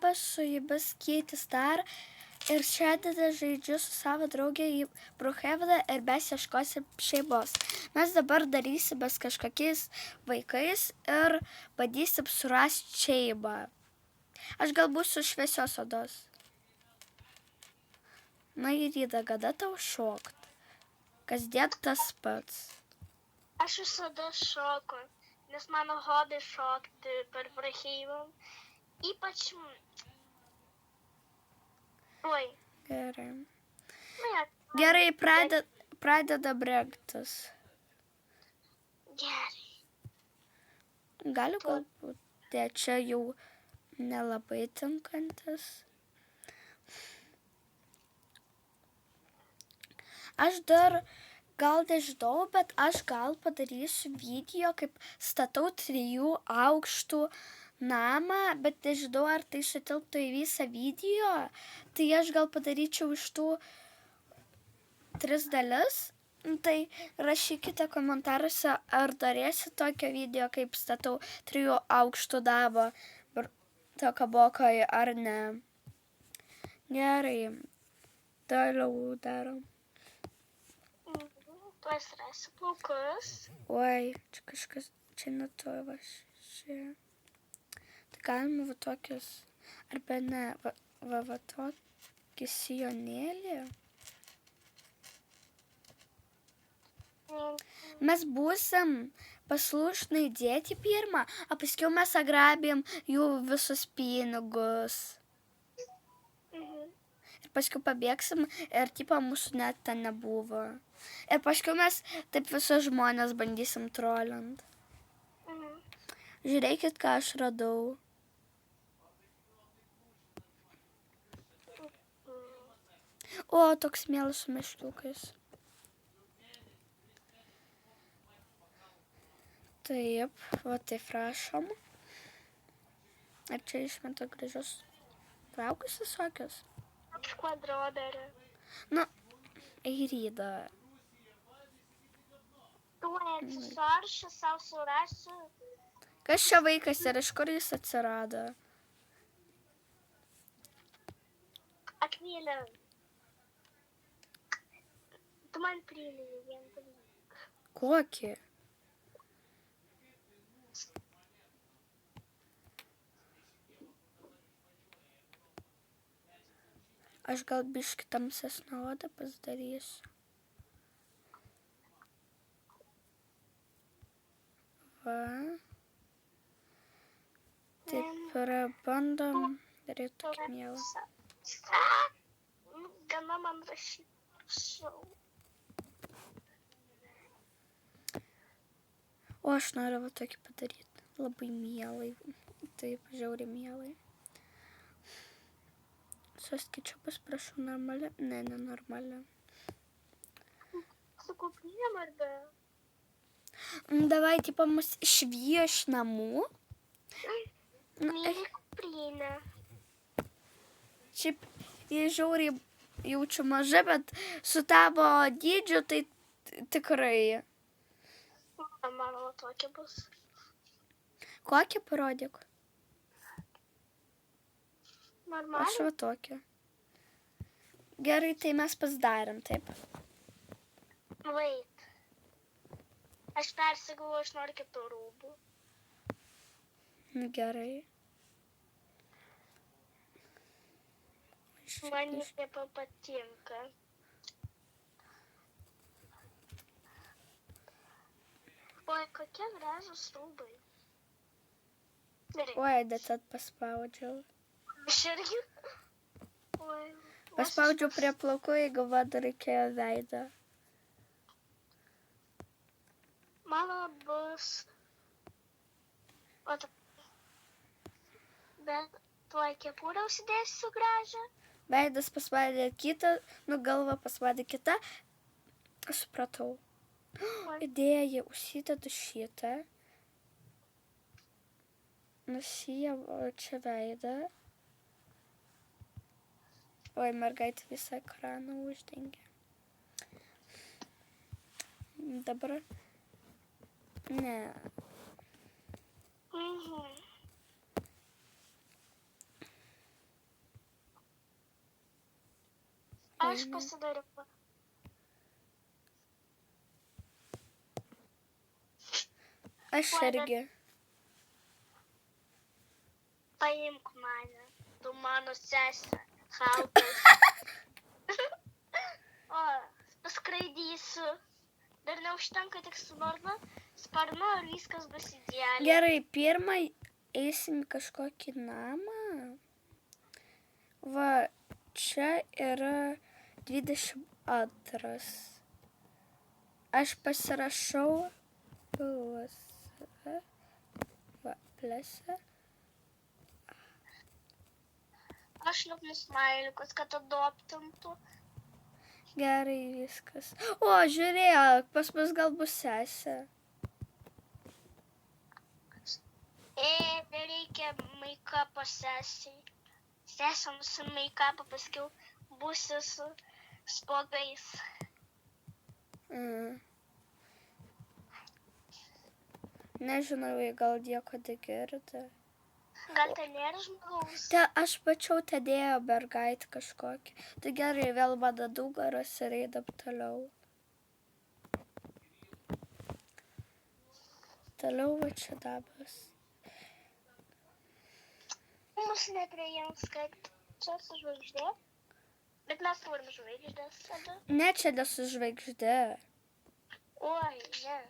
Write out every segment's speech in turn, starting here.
labas, su jumis Keiti Star ir šiandien žaidžiu su savo draugė į Brookhaveną ir mes ieškosim šeimos. Mes dabar darysimės kažkokiais vaikais ir bandysim surasti šeimą. Aš gal būsiu šviesios odos. Na ir Ida, kada tau šokt? Kasdien tas pats. Aš visada šoku, nes mano hobis šokti per Brookhaven. Ypač... Oi. Gerai. Nu, ja. Gerai, pradedam rengtis. Gerai. Gali galbūt čia jau nelabai tinkantis. Aš dar gal nežinau, bet aš gal padarysiu video, kaip statau 3 aukštų namą, bet nežinau, ar tai sutilptų į visą video. Tai aš gal padaryčiau iš tų 3 dalis. Tai rašykite komentaruose, ar norėsit tokio video, kaip statau 3 aukštų namą tokio bokoje, ar ne. Gerai, toliau darom. Tuoj rasiu plaukus. Oi, čia kažkas, čia ne to va šia. Tai galima va tokius, arba ne, va tokį sijonėlį. Mes būsim paslušnai dėti pirmą, o paskiau mes agrabėm jų visus pinigus. Ir paskiau pabėgsim ir tipo mūsų net ten nebuvo. Ir paskiau mes taip visus žmonės bandysim trolint. Žiūrėkit, ką aš radau. O, toks mielas su meškiukais. Taip, va taip rašom. Ar čia išmeta gražius plaukus visokius? Kvadroderį. Nu, Eirida. Tuoj atsisaršiu, savo surasiu. Kas čia vaikas ir iš kur jis atsirado? Akvilė. Tu man primini vieną dalyką. Kokį? Aš gal biškį tamsesnę odą pasidarysiu. Va. Taip ir bandom daryti tokį mielą. Gana man rašyti. O aš noriu va tokį padaryti. Labai mielai. Taip, žiauriai mielai. Suskaičiu pasprašau normalią. Ne, nenormalią. Su kuprinėm ar be? Davai, tipo, mus išvieš namų. Myli kuprinę. Šiaip, jie žiauriai jaučiu maža, bet su tavo dydžiu tai tikrai. Mano tokia bus. Kokį parodyk? Normaliai? Aš va tokią. Gerai, tai mes pasidarėm taip. Wait. Aš persigavau, aš noriu kitų rūbų. Gerai. Man jis nepatinka. Oi, kokie gražūs rūbai. Gerai. Oi, bet paspaudžiau. Aš irgi. Oi. Paspaudžiau prie plaukų, jeigu vada reikėjo veidą. Mano bus... O, bet tuoj kepurę užsidėsiu gražią. Veidas paspaudė kitą, nu galva paspaudė kitą. Supratau. Idėja, užsidedu šitą. Nusijavu čia veidą. Oi, mergaitė visą ekraną uždengė. Dabar... Ne. fainai. pasidariau. Aš Oi, bet- irgi. Paimk mane. Tu mano sesė. Halkas. O, paskraidysiu. Dar neužtenka tik su sparnu ir viskas bus idealiai. Gerai, pirmą eisim į kažkokį namą. Va, čia yra 22. Aš pasirašau plėsą. Va, plėsą. Aš liūpnu smailiukus, kad adoptintų. Gerai, viskas. O, žiūrėk, pas mus gal bus sesė. Nereikia make-up'o sesiai. Sesė nusim make-up'o, paskiau būsi su spuogais. Nežinau, gal nieko negirdi. Gal ten nėra žmogaus? Aš pačiau tadėjo mergaitę kažkokį. Tai gerai, vėl mano nugaras ir eidam toliau. Toliau va čia dabas. Mūsų nepriejams, kad čia su žvaigždė. Bet mes turim žvaigždės tada. Ne, čia nesu žvaigždė. Oi, ne.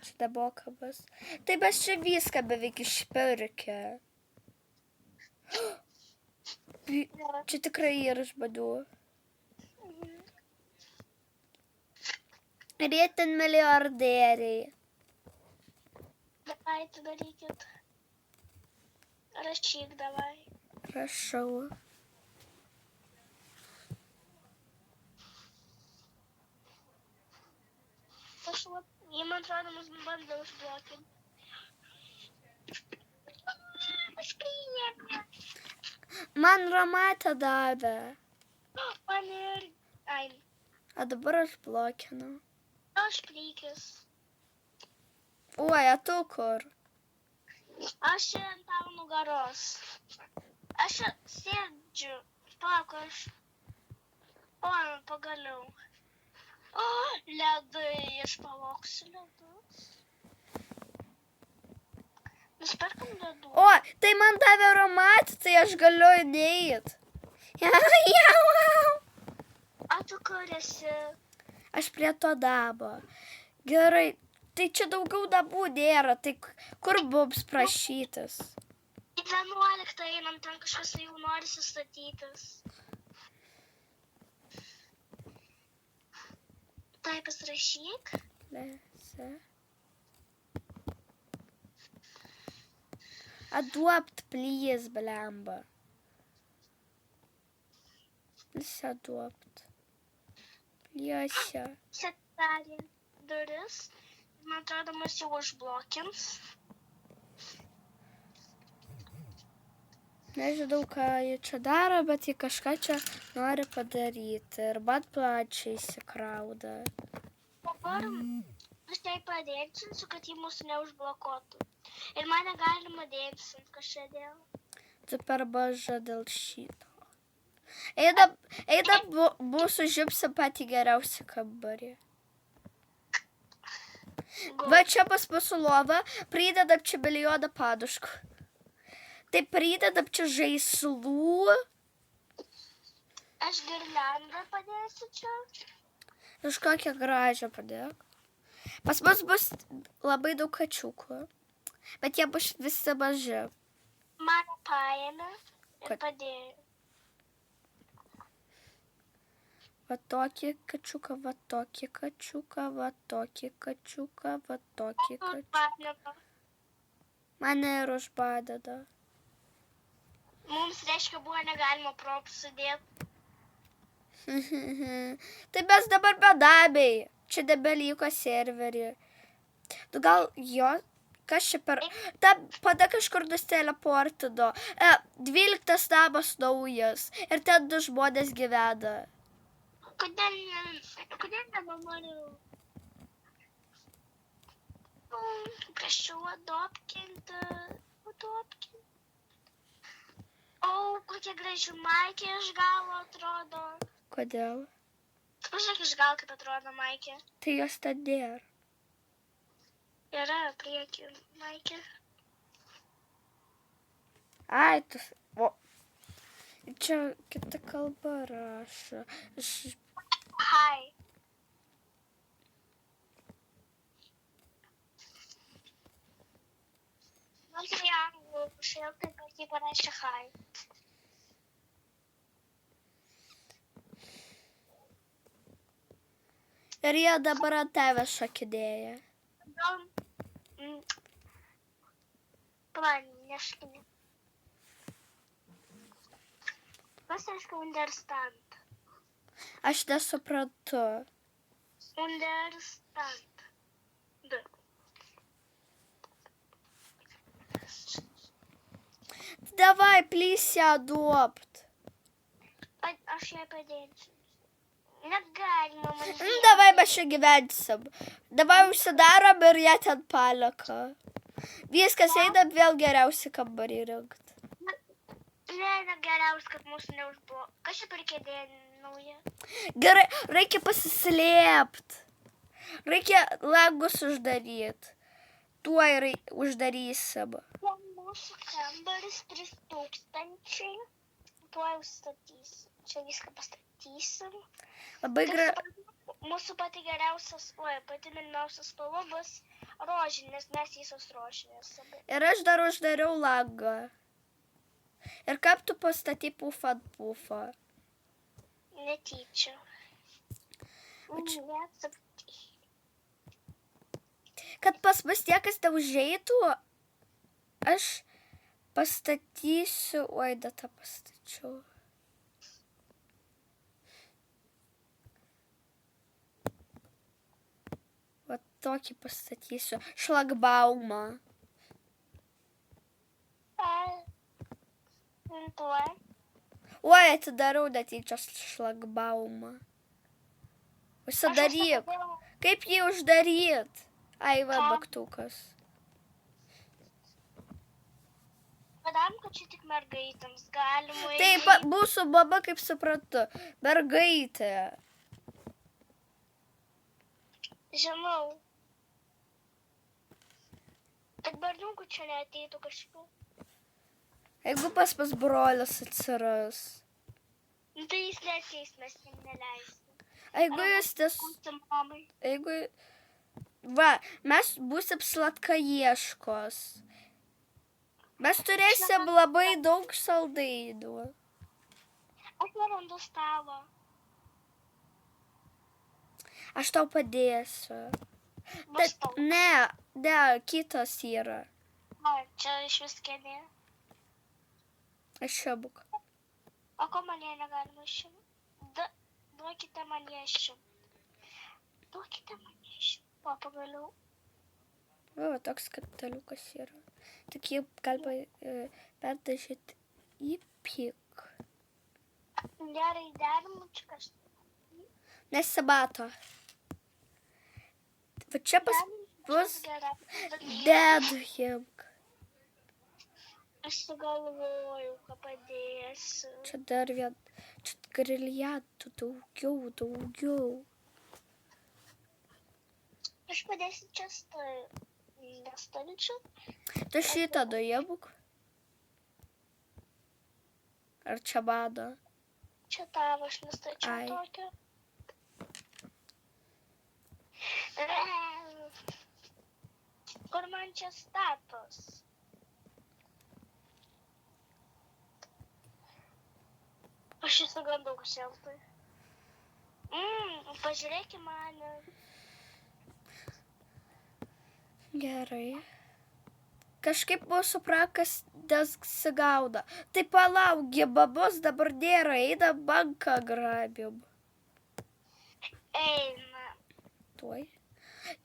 Čia nemokamas. Tai mes čia viską beveik išpirkę. Čia tikrai yra žmonių. Ir jie ten milijardieriai. Davai, tu darykit. Rašyk, davai. Rašau. Jie, man atrodo, mus bando užblokinti. Skrynia. Man Romatę davė. Man ir... Ai, O dabar aš blokinu. aš prikis. Oi, o tu kur? Aš ant tavo nugaros. Aš sėdžiu. Palauk, aš... O, pagaliau. O, ledai, aš pavoksiu ledus. Nusperkam ledų. O, tai man davė Romatę, tai aš galiu įdėjit. O tu kur esi? Aš prie to dabo. Gerai, tai čia daugiau dabų nėra, tai kur bus prašytas? Į 11 einam, ten kažkas jau nori sustatytis. Tai pasirašyk. Lese. Adopt, please, blemba. Lese adopt. Lese. Atsidarė duris. Man atrodo, mus jau užblokins. Nežinau, ką jie čia daro, bet jie kažką čia nori padaryti. Ir man plačiai įsikrauda. Dabar aš jai padėksinsiu, kad jį mūsų neužblokuotų. Ir mane galima dėksinti kažkodėl. Tu per maža dėl šito. Eida mūsų žipsi patį geriausią kambarį. Va čia pas mūsų lova pridedam čia milijoną paduškų. Tai pridedam čia žaislų. Aš girliandą padėsiu čia. Kažkokią gražią padėk. Pas mus bus labai daug kačiukų. Bet jie bus visi maži. Mane paėmė ir padėjo. Va tokį kačiuką, va tokį kačiuką, va tokį kačiuką, va tokį kačiuką. Mane ir užbadeda. Mums reiškia buvo negalima propų sudėti. Tai mes dabar bedabiai. Čia nebeliko serverį. Tu gal jo... Kas čia per... Ta pada kažkur teleportino. 12 namas naujas. Ir ten 2 žmonės gyvena. Kodėl nenoriu? Prašau adoptinti. O, kokia graži maikė iš galo atrodo. Kodėl? Pažiūrėk iš gal, kaip atrodo Maikė. Tai jos ten nėra. Yra priekį Maikė. Ai, tu... O. Čia kita kalba rašo. Hi. Nors ir į anglų šiltai, kad jį parašė hi. Ir jie dabar ant tavęs šokinėja. Gal... Praneškime. Kas reiškia understand? Aš nesuprantu. Understand. Davai, please ją adopt. Aš ją padėsiu. Negalima man. Davai mes čia gyvensim. Davai užsidarom ir ją ten palika. Viskas, einam vėl geriausi kambarį rinkti. Ne, geriausia, kad mūsų neužbuvo. Kas čia per kėdė nauja? Gerai, reikia pasislėpt. Reikia langus uždaryti. Tuoj uždarysim. Mūsų kambaris 3000. Tuoj užstatysim. Čia viską pastatysim. Labai gerai. Mūsų pati mylimiausias spalva bus rožinės, mes visos rožinės. Ir aš dar uždariau langą. Ir kaip tu pastatai pufą ant pufą? Netyčia. Kad pas mus niekas neužeitų, aš pastatysiu... Oi, datą pastačiau. Va tokį pastatysiu. Šlagbaumą. Oi, atidariau netyčia šlagbaumą. Užsidaryk. Kaip jį uždaryt? Ai, va, baktukas. Padam, kad čia tik mergaitams galima. Taip, mūsų baba, kaip suprantu, mergaitė. Žinau. Kad berniukų čia neateitų kažkokiu. Jeigu pas brolis atsiras. Tai jis neateis, mes jam neleisim. Jeigu jis Jeigu... Va, mes būsim slatkaieškos. Mes turėsim labai daug saldainių. Aš nerandu stalo. Aš tau padėsiu. Ne, kitas yra. Čia iš vis kėdė. Aš čia būk. O ko man jie negalima išimti? Duokite man jie išimti. Duokite man jie išimti. O pagaliau. Va, toks kataliukas yra. Tik jį galima perdažyti į pik. Gerai, derimučikas. Nesimato. Va čia pas bus dedhimk. Aš sugalvoju, ką padėsiu. Čia dar vien, čia griliatų daugiau. Aš padėsiu čia stalčių. Tu šitą dojebuk? Ar čia bado? Čia tavo, aš nustačiau tokią. Kur man čia status? Aš įsigandau šeltai. Pažiūrėk į mane. Gerai. Kažkaip mūsų prakas nesigauda. Tai palauk, babos dabar nėra, eina banką grabim. Eina. Tuoj.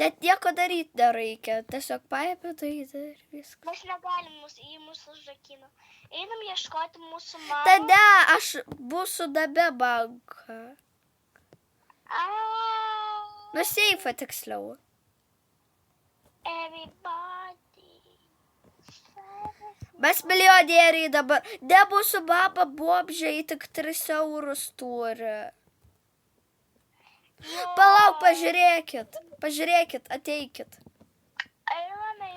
Net nieko daryti nereikia, tiesiog paėmė tai ir viskas. Mes negalim į mūsų užrakino. Einam ieškoti mūsų mamą. Tada aš būsiu name banką. Nu, seifą tiksliau. Everybody. Mes milijonieriai dabar. Ne mūsų mama bomžiai tik 3 eurus turi. Palauk, pažiūrėkit, ateikit. Einame į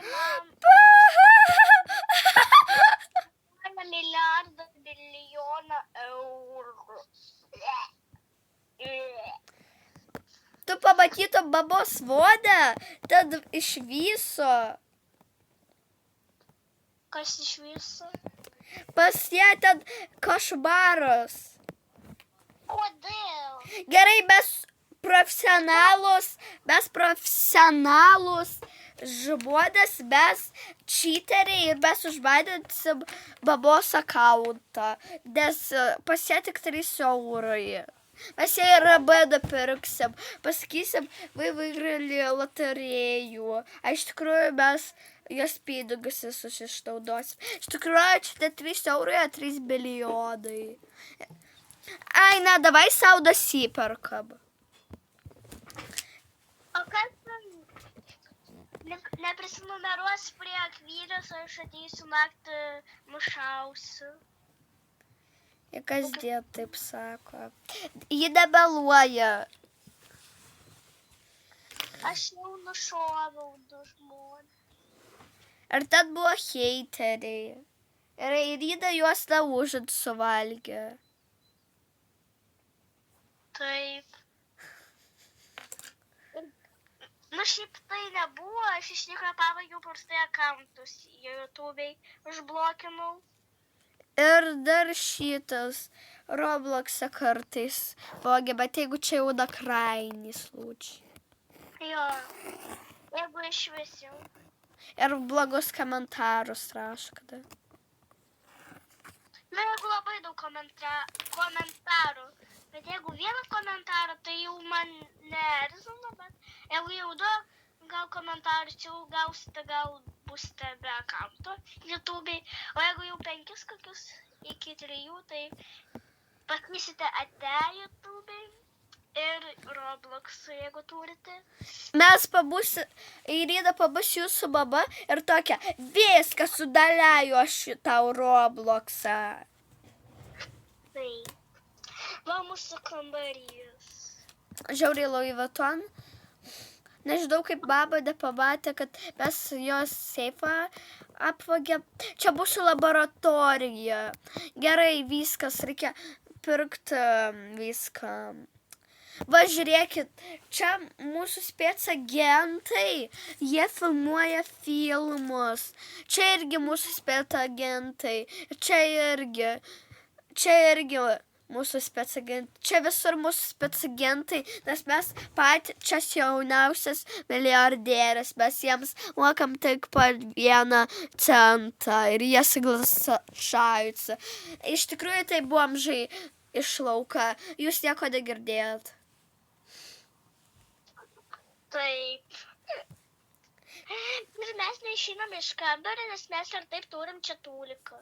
milijardą milijoną eurų. Tu pamatytum babos vodę, tad iš viso. Kas iš viso? Pas ją ten košmaras. Kodėl? Gerai, mes profesionalus žmonės, mes čyteriai ir mes užbaidysim babos akauntą, nes pas ją tik 3 eurai. Mes ją ir nupirksim, pasakysim, vairėlį loterijų. Iš tikrųjų, mes jos pinigus visus išnaudosim. Iš tikrųjų, čia ne 3 eurai, 3 milijonai. Ai, ne, davai sau nusipirkam. O kas neprisinumeruos prie akvilės, aš ateisiu naktį nušausiu. Ir kasdien taip sako. Ji nemeluoja. Aš jau nušoviau 2 žmonės. Ir ten buvo heiteriai. Ir Irina juos neužint suvalgė. Taip. Nu, šiaip tai nebuvo, aš iš tikrųjų pavagiau prastai akauntus YouTube'ai, užblokinau. Ir dar šitas Roblox'e kartais vogia, bet jeigu čia jau nakrainis lūčiai. Jo, jeigu iš vis jau. Ir blogus komentarus rašo kada. Na, jeigu labai daug komentarų, bet jeigu vieną komentarą, tai jau man neerzina, bet jeigu jau 2 gal komentarus, jau gausite, gal būsite be akaunto YouTube'ai, o jeigu jau 5 kokius iki 3, tai pakvisite ate YouTube'ai ir Roblox'u, jeigu turite. Mes Irina pabus jūsų mama ir tokia, viską sudaliaju aš tau Roblox'ą. Taip. Va mūsų kambarys. Žiauriai Louis Vuitton. Nežinau, kaip baba nepamatė, kad mes jos seifą apvagėm. Čia mūsų laboratorija. Gerai, viskas, reikia pirkti viską. Va, žiūrėkit, čia mūsų spėcagentai, jie filmuoja filmus. Čia irgi mūsų spėcagentai. Čia irgi mūsų spėcagentai. Čia visur mūsų spėcagentai, nes mes pačios jauniausias milijardierės. Mes jiems mokam tik po 1 centą ir jie suglašajusi. Iš tikrųjų, tai bomžai iš lauka. Jūs nieko negirdėjot. Taip. Ir mes neišeinam iš kambario, nes mes ir taip turim čia tūliką.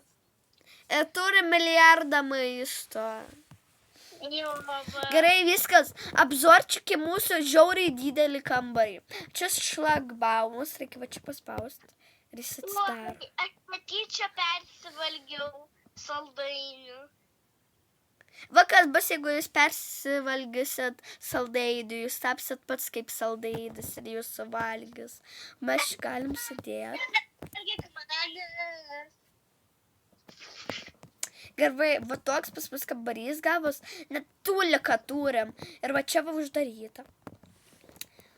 Turim milijardą maisto. Jo, va. Gerai, viskas. Apzorčiki mūsų žiauriai didelį kambarį. Čia šlagbaumus, reikia va čia paspausti. Ir jis atsidaro. Aš matyčia persivalgiau saldainių. Va kas bus, jeigu jūs persivalgysit saldainių, jūs tapsit pats kaip saldainis ir jūs suvalgys. Mes galim sudėti. Gerai, va toks pas mus kambarys gavus, net tūliką turim. Ir va čia va uždaryta.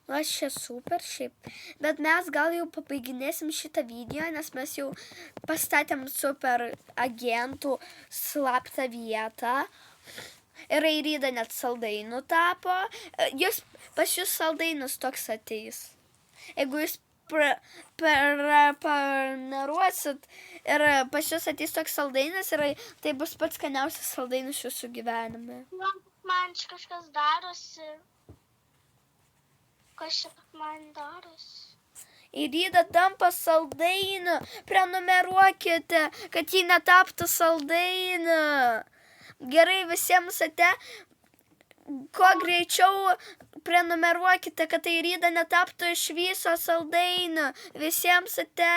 Va čia super šiaip. Bet mes gal jau pabaiginėsim šitą video, nes mes jau pastatėm super agentų slaptą vietą. Ir Irina net saldainų tapo. Pas jūs saldainis toks ateis. Jeigu jūs paneruosit ir pas jūs ateis toks saldainis ir tai bus pats skaniausias saldainis jūsų gyvenime. Man čia kažkas darosi. Kas čia man darosi? Irina tampa saldainiu. Prenumeruokite, kad jį netaptų saldainiu. Gerai, visiems ate, kuo greičiau prenumeruokite, kad tai Irina netaptų iš viso saldainių. Visiems ate.